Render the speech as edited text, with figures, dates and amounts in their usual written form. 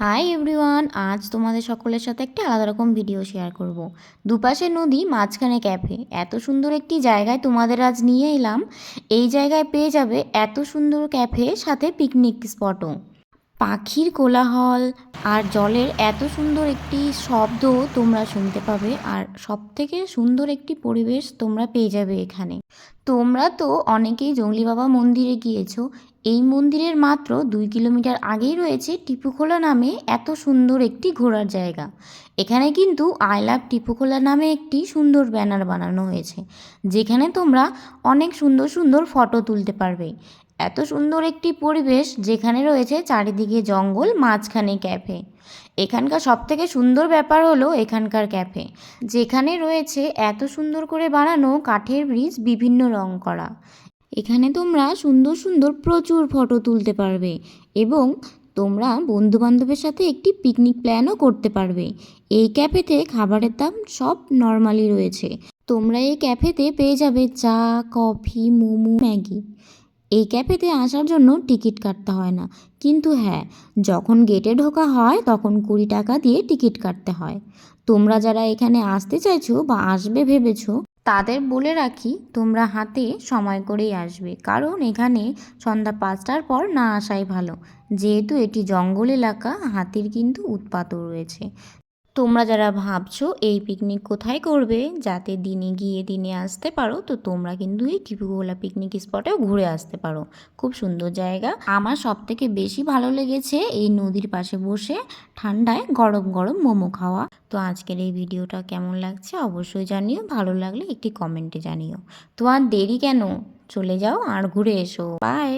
Hi everyone, আজ তোমাদের সকলের সাথে একটা আলাদা রকম ভিডিও শেয়ার করব। দুপাশে নদী, মাঝখানে ক্যাফে। এত সুন্দর একটি জায়গায় তোমাদের আজ নিয়ে এলাম। এই জায়গায় পেয়ে যাবে এত সুন্দর ক্যাফে, সাথে পিকনিক স্পটও। পাখির কোলাহল আর জলের এত সুন্দর একটি শব্দ তোমরা শুনতে পাবে, আর সবথেকে সুন্দর একটি পরিবেশ তোমরা পেয়ে যাবে এখানে। তোমরা তো অনেকেই জংলি বাবা মন্দিরে গিয়েছো। এই মন্দিরের মাত্র 2 কিলোমিটার আগেই রয়েছে টিপুখোলা নামে এত সুন্দর একটি ঘোরার জায়গা। এখানে কিন্তু আই লাভ টিপুখোলা নামে একটি সুন্দর ব্যানার বানানো হয়েছে, যেখানে তোমরা অনেক সুন্দর সুন্দর ফটো তুলতে পারবে। এত সুন্দর একটি পরিবেশ, যেখানে রয়েছে চারিদিকে জঙ্গল, মাঝখানে ক্যাফে। এখানকার সবথেকে সুন্দর ব্যাপার হলো এখানকার ক্যাফে, যেখানে রয়েছে এত সুন্দর করে বানানো কাঠের ব্রিজ, বিভিন্ন রং করা। এখানে তোমরা সুন্দর সুন্দর প্রচুর ফটো তুলতে পারবে এবং তোমরা বন্ধুবান্ধবের সাথে একটি পিকনিক প্ল্যানও করতে পারবে। এই ক্যাফেতে খাবারের দাম সব নর্মালি রয়েছে। তোমরা এই ক্যাফেতে পেয়ে যাবে চা, কফি, মোমো, ম্যাগি। এই ক্যাফেতে আসার জন্য টিকিট কাটতে হয় না, কিন্তু হ্যাঁ, যখন গেটে ঢোকা হয় তখন 20 টাকা দিয়ে টিকিট কাটতে হয়। তোমরা যারা এখানে আসতে চাইছো বা আসবে ভেবেছো, তাদের বলে রাখি তোমরা হাতে সময় করেই আসবে, কারণ এখানে সন্ধ্যা 5টার পর না আসাই ভালো, যেহেতু এটি জঙ্গল এলাকা, হাতির কিন্তু উৎপাতও রয়েছে। তোমরা যারা ভাবছো এই পিকনিক কোথায় করবে, যাতে দিনে গিয়ে দিনে আসতে পারো, তো তোমরা কিন্তু এই টিপুগোলা পিকনিক স্পটেও ঘুরে আসতে পারো। খুব সুন্দর জায়গা। আমার সবথেকে বেশি ভালো লেগেছে এই নদীর পাশে বসে ঠান্ডায় গরম গরম মোমো খাওয়া। তো আজকের এই ভিডিওটা কেমন লাগছে অবশ্যই জানিও, ভালো লাগলে একটি কমেন্টে জানিও। তো আর দেরি কেন, চলে যাও আর ঘুরে এসো। বাই।